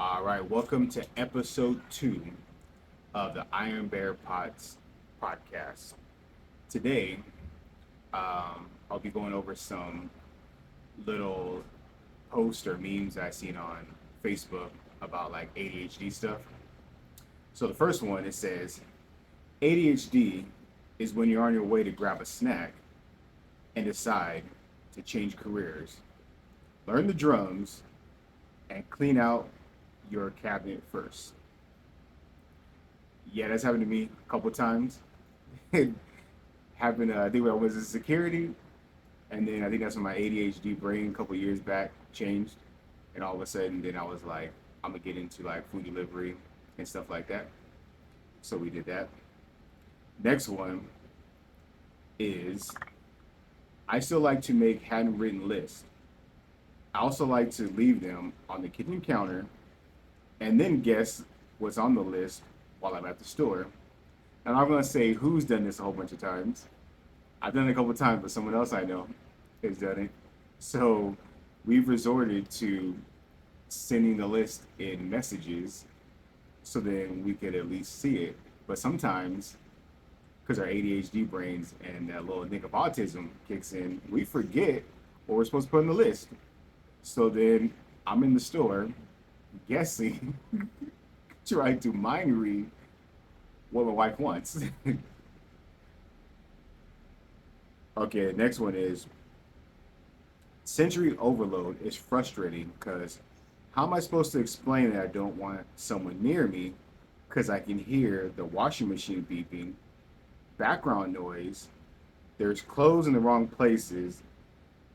All right, welcome to episode 2 of the Iron Bear Pots podcast. Today, I'll be going over some little posts or memes I've seen on Facebook about like ADHD stuff. So the first one, it says ADHD is when you're on your way to grab a snack and decide to change careers, learn the drums, and clean out your cabinet first. Yeah, that's happened to me a couple times. It happened, I think when I was in security, and then I think that's when my ADHD brain a couple years back changed, and all of a sudden, then I was like, I'm gonna get into like food delivery and stuff like that. So we did that. Next one is I still like to make handwritten lists. I also like to leave them on the kitchen counter and then guess what's on the list while I'm at the store. And I'm gonna say who's done this a whole bunch of times. I've done it a couple of times, but someone else I know has done it. So we've resorted to sending the list in messages so then we could at least see it. But sometimes, because our ADHD brains and that little nick of autism kicks in, we forget what we're supposed to put on the list. So then I'm in the store guessing, trying to mind read what my wife wants. Okay, the next one is sensory overload is frustrating because how am I supposed to explain that I don't want someone near me because I can hear the washing machine beeping, background noise, there's clothes in the wrong places,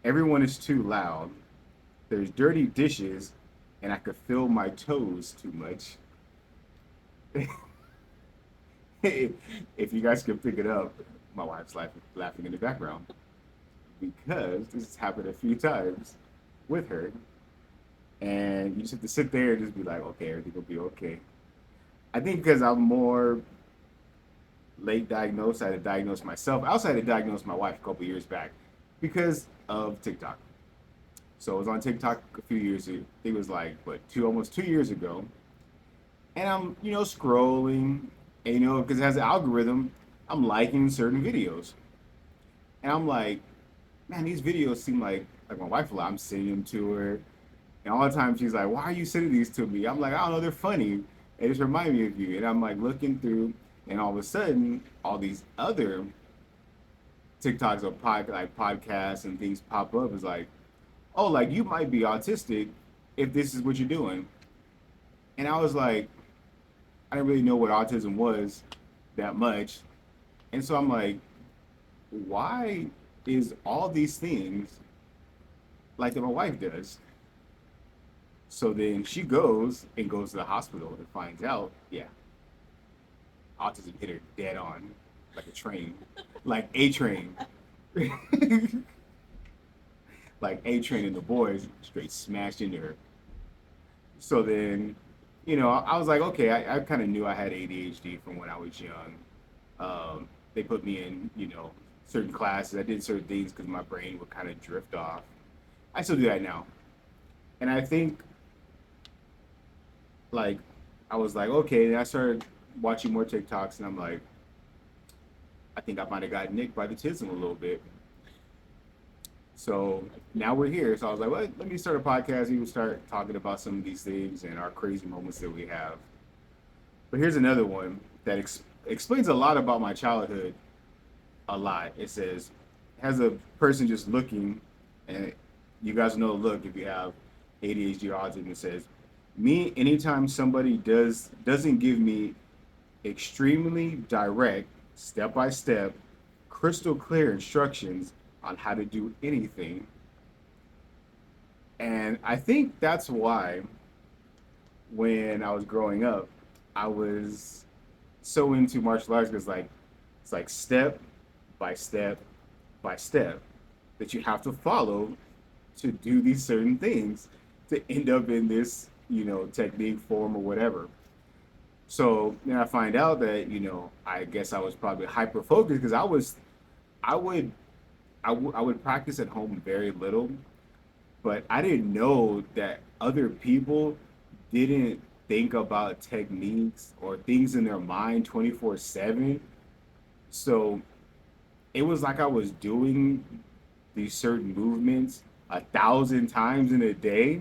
everyone is too loud, there's dirty dishes, and I could feel my toes too much. If you guys can pick it up, my wife's laughing in the background because this has happened a few times with her. And you just have to sit there and just be like, okay, everything will be okay. I think because I'm more late diagnosed, I had to diagnose myself. I also had to diagnose my wife a couple years back because of TikTok. So I was on TikTok a few years ago. It was like, what, almost 2 years ago. And I'm, scrolling, and, because it has an algorithm, I'm liking certain videos. And I'm like, man, these videos seem like my wife a lot. I'm sending them to her. And all the time she's like, why are you sending these to me? I'm like, I don't know, they're funny. They just remind me of you. And I'm like looking through, and all of a sudden, all these other TikToks or like podcasts and things pop up. It's like, oh, like you might be autistic if this is what you're doing. And I was like, I didn't really know what autism was that much. And so I'm like, why is all these things like that my wife does? So then she goes to the hospital and finds out, yeah, autism hit her dead on, like a train, like a train, like a train, and the boys straight smashed into her. So then, I was like, okay, I kind of knew I had ADHD from when I was young. They put me in, certain classes. I did certain things because my brain would kind of drift off. I still do that now. And I think, like, I was like, okay, then I started watching more TikToks, and I'm like, I think I might have got nicked by the tism a little bit. So now we're here. So I was like, well, let me start a podcast. We will start talking about some of these things and our crazy moments that we have. But here's another one that explains a lot about my childhood. A lot. It says, has a person just looking, and you guys know the look if you have ADHD or autism. It says, me, anytime somebody doesn't give me extremely direct, step by step, crystal clear instructions on how to do anything. And I think that's why when I was growing up, I was so into martial arts because like it's like step by step by step that you have to follow to do these certain things to end up in this, technique, form, or whatever. So then I find out that, I guess I was probably hyper focused because I would, I would practice at home very little, but I didn't know that other people didn't think about techniques or things in their mind 24/7. So it was like I was doing these certain movements 1,000 times in a day.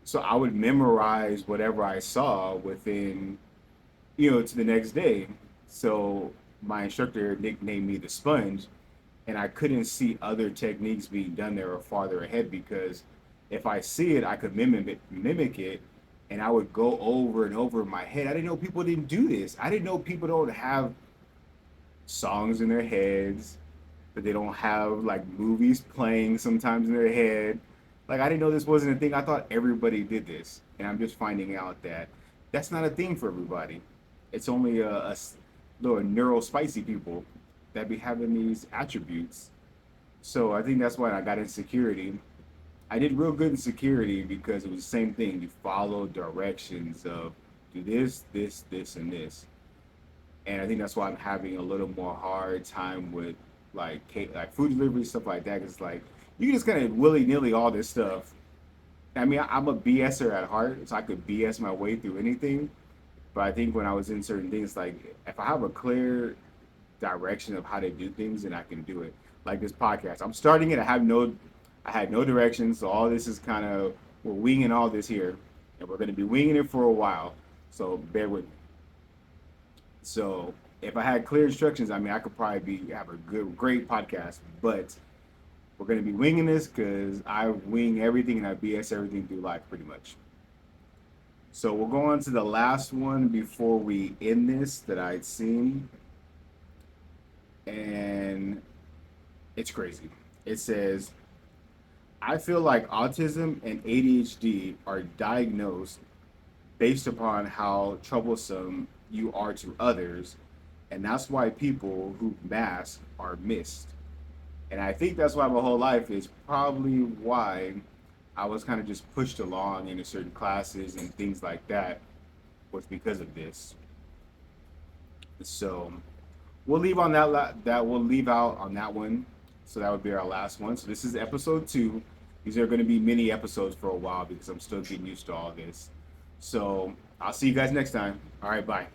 So I would memorize whatever I saw within, to the next day. So my instructor nicknamed me the sponge, and I couldn't see other techniques being done there or farther ahead because if I see it, I could mimic it, and I would go over and over in my head. I didn't know people didn't do this. I didn't know people don't have songs in their heads, that they don't have like movies playing sometimes in their head. Like I didn't know this wasn't a thing. I thought everybody did this, and I'm just finding out that that's not a thing for everybody. It's only a little neural spicy people that be having these attributes. So I think that's why I got in security. I did real good in security because it was the same thing. You follow directions of do this, this, this, and this. And I think that's why I'm having a little more hard time with like food delivery stuff like that. Cause like you can just kind of willy nilly all this stuff. I mean, I'm a BSer at heart, so I could BS my way through anything. But I think when I was in certain things, like if I have a clear direction of how to do things, then I can do it. Like this podcast, I'm starting it. I had no direction, so all this is kind of we're winging all this here, and we're going to be winging it for a while. So bear with me. So if I had clear instructions, I mean, I could probably have a great podcast. But we're gonna be winging this because I wing everything and I BS everything through life pretty much. So we'll go on to the last one before we end this that I'd seen, and it's crazy. It says, I feel like autism and ADHD are diagnosed based upon how troublesome you are to others, and that's why people who mask are missed. And I think that's why my whole life is probably why I was kind of just pushed along into certain classes and things like that was because of this. So we'll leave on that we'll leave out on that one. So that would be our last one. So this is episode 2. These are going to be mini episodes for a while because I'm still getting used to all this. So I'll see you guys next time. All right, bye.